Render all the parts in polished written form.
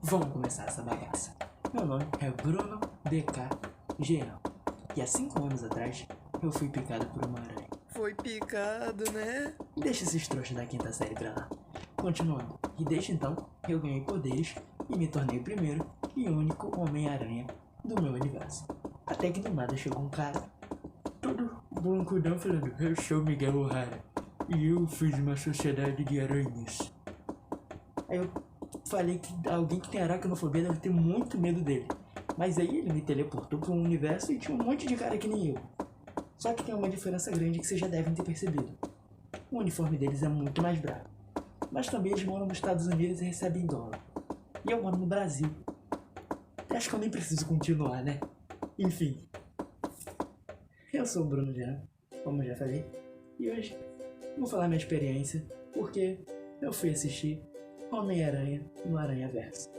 Vamos começar essa bagaça. Meu nome é Bruno DK Geral. E há 5 anos atrás, eu fui picado por uma aranha. Foi picado, né? Deixa esses trouxas da quinta série pra lá. Continuando, e desde então, eu ganhei poderes e me tornei o primeiro e único Homem-Aranha do meu universo. Até que do nada chegou um cara, todo broncudão, falando: eu sou Miguel O'Hara e eu fiz uma sociedade de aranhas. Aí eu falei que alguém que tem aracnofobia deve ter muito medo dele. Mas aí ele me teleportou para um universo e tinha um monte de cara que nem eu. Só que tem uma diferença grande que vocês já devem ter percebido. O uniforme deles é muito mais bravo. Mas também eles moram nos Estados Unidos e recebem dólar. E eu moro no Brasil. Acho que eu nem preciso continuar, né? Enfim. Eu sou o Bruno Jean, como eu já falei. E hoje vou falar minha experiência, porque eu fui assistir Homem-Aranha no Aranhaverso.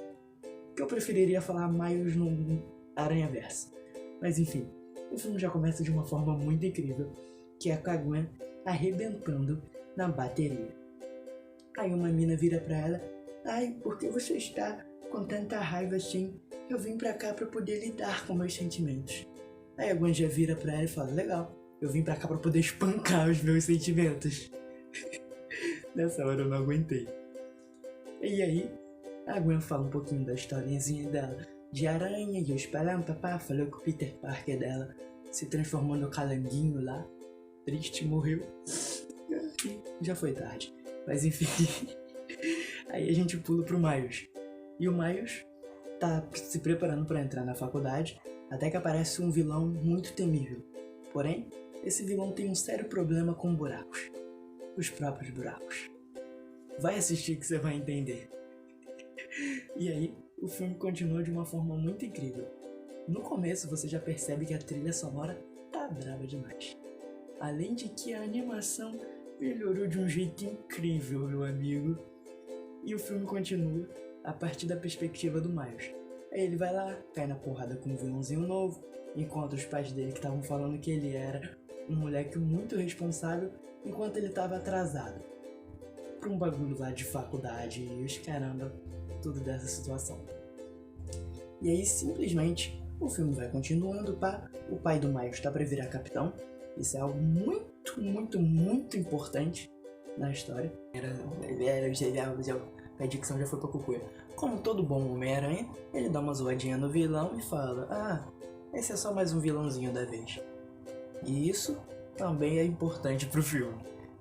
Que eu preferiria falar mais no Aranhaverso. Mas enfim, o filme já começa de uma forma muito incrível, que é com a Gwen arrebentando na bateria. Aí uma mina vira pra ela: ai, por que você está com tanta raiva assim? Eu vim pra cá pra poder lidar com meus sentimentos. Aí a Gwen já vira pra ela e fala: legal, eu vim pra cá pra poder espancar os meus sentimentos. Nessa hora eu não aguentei. E aí, a Gwen fala um pouquinho da historinha dela de aranha e os papá falou que o Peter Parker dela se transformou no calanguinho lá. Triste, morreu. Já foi tarde. Mas enfim. Aí a gente pula pro Miles. E o Miles tá se preparando para entrar na faculdade, até que aparece um vilão muito temível. Porém, esse vilão tem um sério problema com buracos. Os próprios buracos. Vai assistir que você vai entender. E aí, o filme continua de uma forma muito incrível. No começo você já percebe que a trilha sonora tá brava demais. Além de que a animação melhorou de um jeito incrível, meu amigo. E o filme continua a partir da perspectiva do Miles. Aí ele vai lá, cai na porrada com um vilãozinho novo, encontra os pais dele que estavam falando que ele era um moleque muito responsável enquanto ele estava atrasado pra um bagulho lá de faculdade e os caramba, tudo dessa situação. E aí simplesmente o filme vai continuando, pá. O pai do Miles tá pra virar capitão. Isso é algo muito, muito, muito importante na história. A dicção já foi pra cucuia. Como todo bom Homem-Aranha, ele dá uma zoadinha no vilão e fala: ah, esse é só mais um vilãozinho da vez. E isso também é importante pro filme.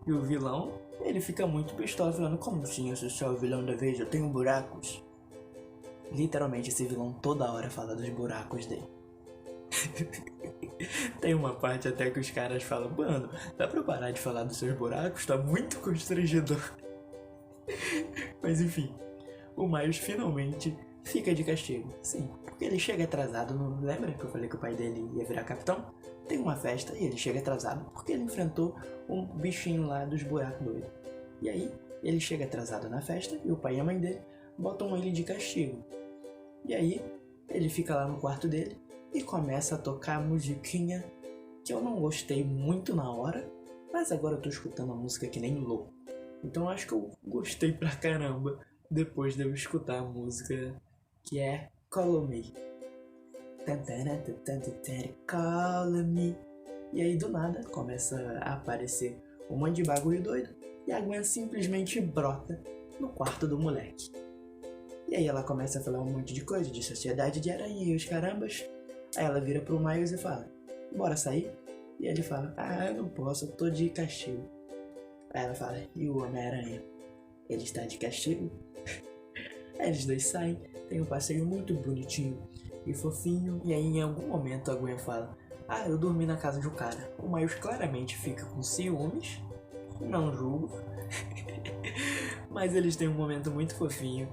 E o vilão, ele fica muito pistola, falando: como assim, eu sou só o vilão da vez, eu tenho buracos? Literalmente esse vilão toda hora fala dos buracos dele. Tem uma parte até que os caras falam: mano, dá pra parar de falar dos seus buracos? Tá muito constrangedor. Mas enfim, o Miles finalmente fica de castigo. Sim, porque ele chega atrasado. Não lembra que eu falei que o pai dele ia virar capitão? Tem uma festa e ele chega atrasado porque ele enfrentou um bichinho lá dos buracos doidos. E aí, ele chega atrasado na festa e o pai e a mãe dele botam ele de castigo. E aí, ele fica lá no quarto dele e começa a tocar a musiquinha que eu não gostei muito na hora, mas agora eu tô escutando a música que nem louco. Então acho que eu gostei pra caramba depois de eu escutar a música, que é Call Me. Call Me. E aí do nada começa a aparecer um monte de bagulho doido e a Gwen simplesmente brota no quarto do moleque. E aí ela começa a falar um monte de coisa, de sociedade de aranha e os carambas. Aí ela vira pro Miles e fala: bora sair? E ele fala: ah, eu não posso, eu tô de castigo. Aí ela fala: e o Homem-Aranha? Ele está de castigo? Aí eles dois saem, tem um passeio muito bonitinho e fofinho. E aí em algum momento a Gwen fala: ah, eu dormi na casa de um cara. O Miles claramente fica com ciúmes, não julgo. Mas eles têm um momento muito fofinho,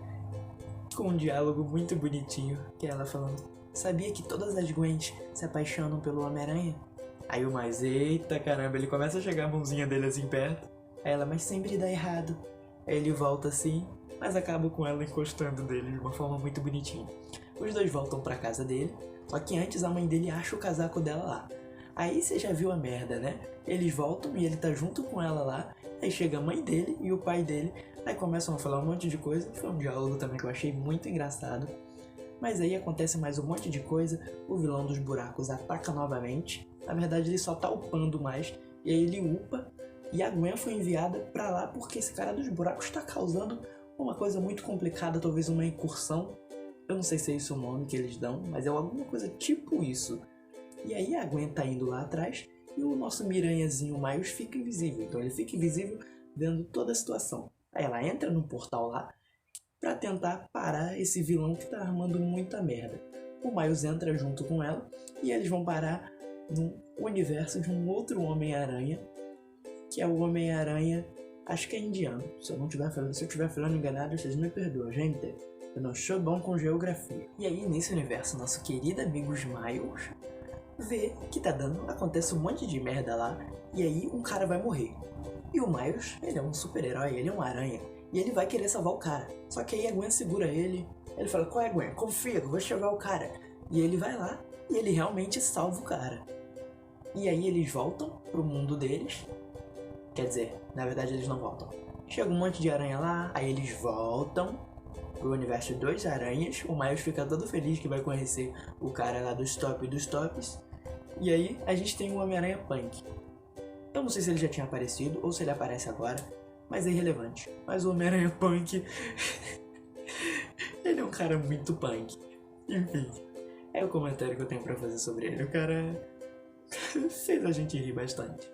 com um diálogo muito bonitinho, que é ela falando: sabia que todas as Gwens se apaixonam pelo Homem-Aranha? Aí o Miles: eita caramba, ele começa a chegar a mãozinha dele assim perto. Aí ela: mas sempre dá errado. Aí ele volta assim, mas acaba com ela encostando dele de uma forma muito bonitinha. Os dois voltam pra casa dele, só que antes a mãe dele acha o casaco dela lá. Aí você já viu a merda, né? Eles voltam e ele tá junto com ela lá. Aí chega a mãe dele e o pai dele. Aí começam a falar um monte de coisa. Foi um diálogo também que eu achei muito engraçado. Mas aí acontece mais um monte de coisa. O vilão dos buracos ataca novamente. Na verdade ele só tá upando mais. E aí ele upa. E a Gwen foi enviada pra lá porque esse cara dos buracos tá causando uma coisa muito complicada. Talvez uma incursão. Eu não sei se é esse o nome que eles dão. Mas é alguma coisa tipo isso. E aí a Gwen tá indo lá atrás. E o nosso miranhazinho Miles fica invisível. Então ele fica invisível vendo toda a situação. Aí ela entra no portal lá pra tentar parar esse vilão que tá armando muita merda. O Miles entra junto com ela e eles vão parar no universo de um outro Homem-Aranha, que é o Homem-Aranha, acho que é indiano. Se eu estiver falando enganado, vocês me perdoam, gente. Eu não sou bom com geografia. E aí, nesse universo, nosso querido amigo Miles vê que acontece um monte de merda lá, e aí um cara vai morrer. E o Miles, ele é um super-herói, ele é um aranha, e ele vai querer salvar o cara. Só que aí a Gwen segura ele fala, qual é, Gwen? Confia, eu vou salvar o cara. E ele vai lá, e ele realmente salva o cara. E aí eles voltam pro mundo deles. Quer dizer, na verdade eles não voltam. Chega um monte de aranha lá, aí eles voltam pro universo dos aranhas. O Miles fica todo feliz que vai conhecer o cara lá dos tops. E aí a gente tem o Homem-Aranha Punk. Eu não sei se ele já tinha aparecido ou se ele aparece agora, mas é irrelevante. Mas o Homem-Aranha Punk, ele é um cara muito punk. Enfim, é o comentário que eu tenho pra fazer sobre ele. O cara fez a gente rir bastante.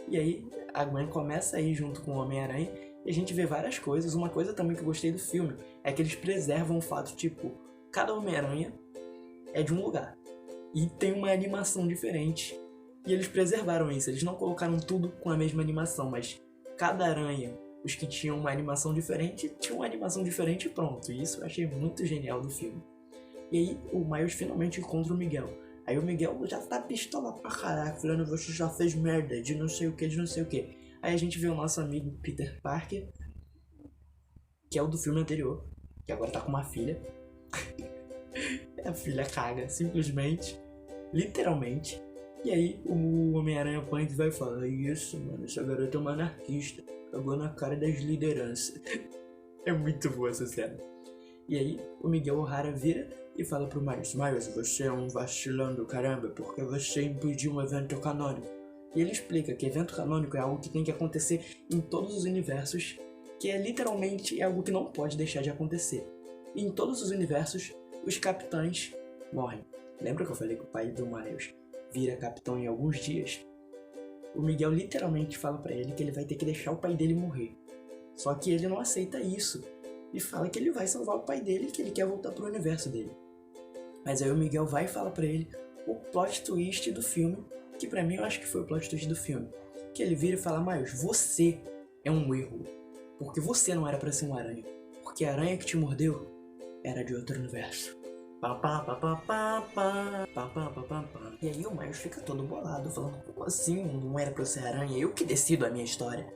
E aí a Gwen começa a ir junto com o Homem-Aranha e a gente vê várias coisas. Uma coisa também que eu gostei do filme é que eles preservam o fato, tipo, cada Homem-Aranha é de um lugar e tem uma animação diferente. E eles preservaram isso, eles não colocaram tudo com a mesma animação, mas cada aranha, os que tinham uma animação diferente, tinham uma animação diferente e pronto. E isso eu achei muito genial do filme. E aí o Miles finalmente encontra o Miguel. Aí o Miguel já tá pistola pra caraca, falando, você já fez merda, de não sei o que. Aí a gente vê o nosso amigo Peter Parker, que é o do filme anterior, que agora tá com uma filha. A filha caga, simplesmente, literalmente. E aí o Homem-Aranha Punk vai falar, isso, mano, essa garota é uma anarquista, cagou na cara das lideranças. É muito boa essa cena. E aí o Miguel O'Hara vira e fala pro Miles, você é um vacilão do caramba, porque você impediu um evento canônico. E ele explica que evento canônico é algo que tem que acontecer em todos os universos, que é literalmente algo que não pode deixar de acontecer. E em todos os universos, os capitães morrem. Lembra que eu falei que o pai do Miles vira capitão em alguns dias? O Miguel literalmente fala pra ele que ele vai ter que deixar o pai dele morrer. Só que ele não aceita isso e fala que ele vai salvar o pai dele, que ele quer voltar pro universo dele. Mas aí o Miguel vai e fala pra ele o plot twist do filme, que pra mim eu acho que foi o plot twist do filme. Que ele vira e fala, Miles, você é um erro, porque você não era pra ser um aranha, porque a aranha que te mordeu era de outro universo. E aí o Miles fica todo bolado, falando, como assim, não era pra eu ser aranha, eu que decido a minha história.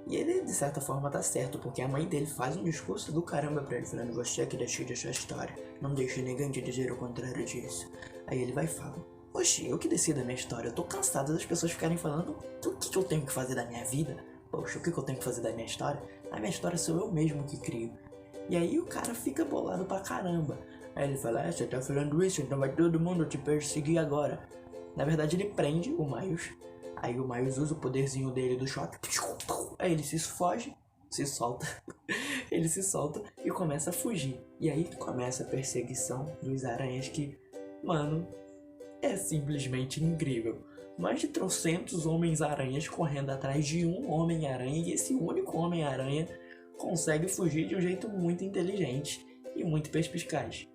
E ele, de certa forma, tá certo, porque a mãe dele faz um discurso do caramba pra ele, falando, você é que decide a sua história, não deixe ninguém te dizer o contrário disso. Aí ele vai e fala, oxe, eu que decido a minha história, eu tô cansado das pessoas ficarem falando o que eu tenho que fazer da minha vida. Poxa, o que eu tenho que fazer da minha história? A minha história sou eu mesmo que crio. E aí o cara fica bolado pra caramba. Aí ele fala, você tá falando isso, então vai todo mundo te perseguir agora. Na verdade ele prende o Miles. Aí o Miles usa o poderzinho dele do choque. Aí ele se foge, se solta. Ele se solta e começa a fugir. E aí começa a perseguição dos aranhas que, mano, é simplesmente incrível. Mais de 300 homens-aranhas correndo atrás de um Homem-Aranha. E esse único Homem-Aranha consegue fugir de um jeito muito inteligente e muito perspicaz.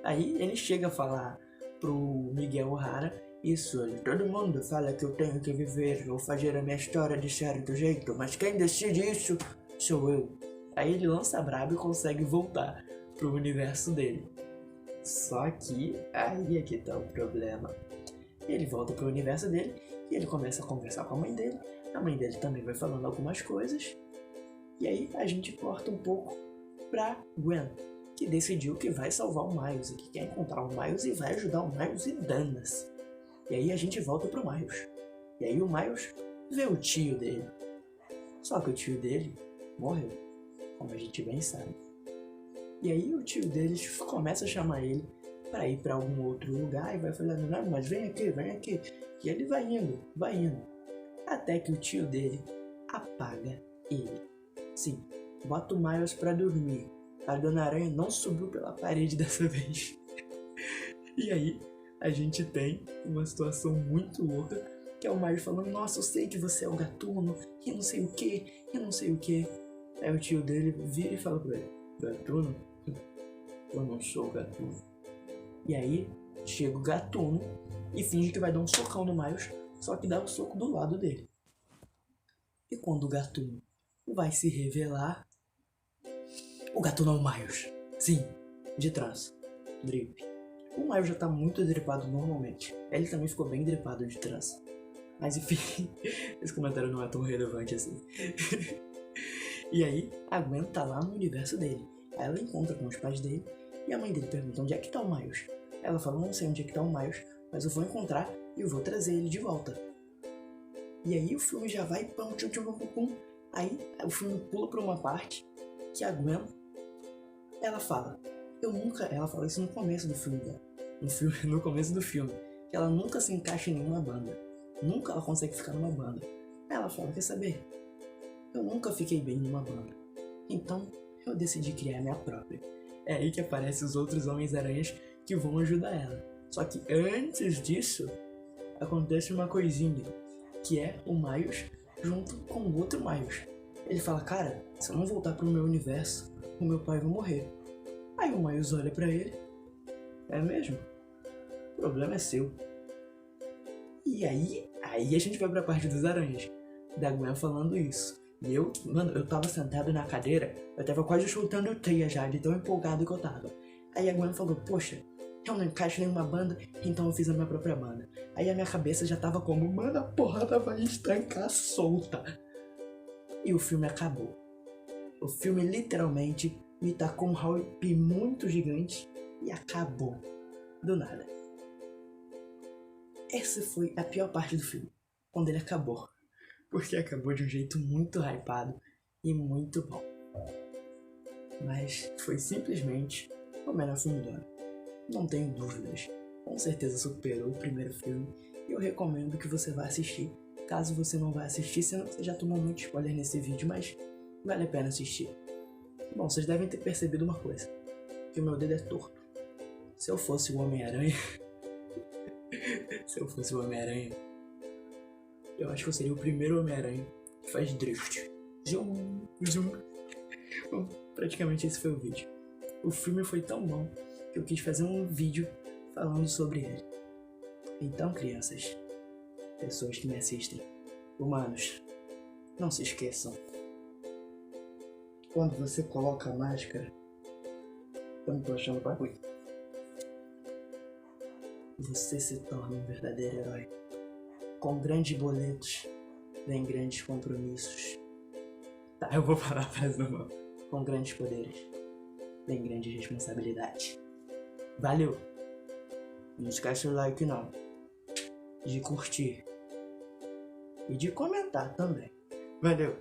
Aí ele chega a falar pro Miguel O'Hara, isso, todo mundo fala que eu tenho que viver ou fazer a minha história de certo jeito, mas quem decide isso sou eu. Aí ele lança brabo e consegue voltar pro universo dele. Só que aí é que tá o problema. Ele volta pro universo dele e ele começa a conversar com a mãe dele. A mãe dele também vai falando algumas coisas. E aí a gente corta um pouco pra Gwen, que decidiu que vai salvar o Miles e que quer encontrar o Miles e vai ajudar o Miles e dana-se. E aí a gente volta pro Miles. E aí o Miles vê o tio dele. Só que o tio dele morreu, como a gente bem sabe. E aí o tio dele começa a chamar ele pra ir pra algum outro lugar e vai falando, não, mas vem aqui, vem aqui. E ele vai indo. Até que o tio dele apaga ele. Sim, bota o Miles pra dormir. A Dona Aranha não subiu pela parede dessa vez. E aí a gente tem uma situação muito louca, que é o Miles falando, nossa, eu sei que você é o Gatuno, e não sei o que. Aí o tio dele vira e fala pra ele, Gatuno? Eu não sou o Gatuno. E aí chega o Gatuno e finge que vai dar um socão no Miles, só que dá o soco do lado dele. E quando o Gatuno vai se revelar, o Gatuno é o Miles. Sim, de trás. Drip. O Miles já tá muito dripado normalmente. Ele também ficou bem dripado de trás. Mas enfim, esse comentário não é tão relevante assim. E aí, a Gwen tá lá no universo dele. Aí ela encontra com os pais dele e a mãe dele pergunta onde é que tá o Miles. Ela fala, não sei onde é que tá o Miles, mas eu vou encontrar e eu vou trazer ele de volta. E aí o filme já vai pum. Aí o filme pula pra uma parte que a Gwen, ela fala isso no começo do filme, no começo do filme, que ela nunca se encaixa em nenhuma banda. Nunca ela consegue ficar numa banda. Aí ela fala, quer saber? Eu nunca fiquei bem numa banda. Então, eu decidi criar a minha própria. É aí que aparecem os outros Homens-Aranhas que vão ajudar ela. Só que antes disso, acontece uma coisinha, que é o Miles junto com o outro Miles. Ele fala, cara, se eu não voltar pro meu universo, o meu pai vai morrer. Aí o Miles olha pra ele, é mesmo? O problema é seu. E aí a gente vai pra parte dos aranhas, da Gwen falando isso. E eu tava sentado na cadeira, eu tava quase chutando teia já, de tão empolgado que eu tava. Aí a Gwen falou, poxa, eu não encaixo em nenhuma banda, então eu fiz a minha própria banda. Aí a minha cabeça já tava como, mano, a porrada vai estancar solta. E o filme acabou. O filme literalmente me tacou um hype muito gigante e acabou. Do nada. Essa foi a pior parte do filme, quando ele acabou. Porque acabou de um jeito muito hypado e muito bom. Mas foi simplesmente o melhor filme do ano. Não tenho dúvidas. Com certeza superou o primeiro filme e eu recomendo que você vá assistir. Caso você não vá assistir, senão você já tomou muito spoiler nesse vídeo, mas vale a pena assistir. Bom, vocês devem ter percebido uma coisa, que o meu dedo é torto. Se eu fosse o Homem-Aranha, eu acho que eu seria o primeiro Homem-Aranha que faz drift. Zoom. Bom, praticamente esse foi o vídeo. O filme foi tão bom que eu quis fazer um vídeo falando sobre ele. Então, crianças, pessoas que me assistem, humanos, não se esqueçam. Quando você coloca a máscara, eu não tô achando bagulho. Você se torna um verdadeiro herói. Com grandes boletos, vem grandes compromissos. Tá, eu vou parar a frase normal. Com grandes poderes, vem grande responsabilidade. Valeu! Não esquece o like não. De curtir. E de comentar também. Valeu!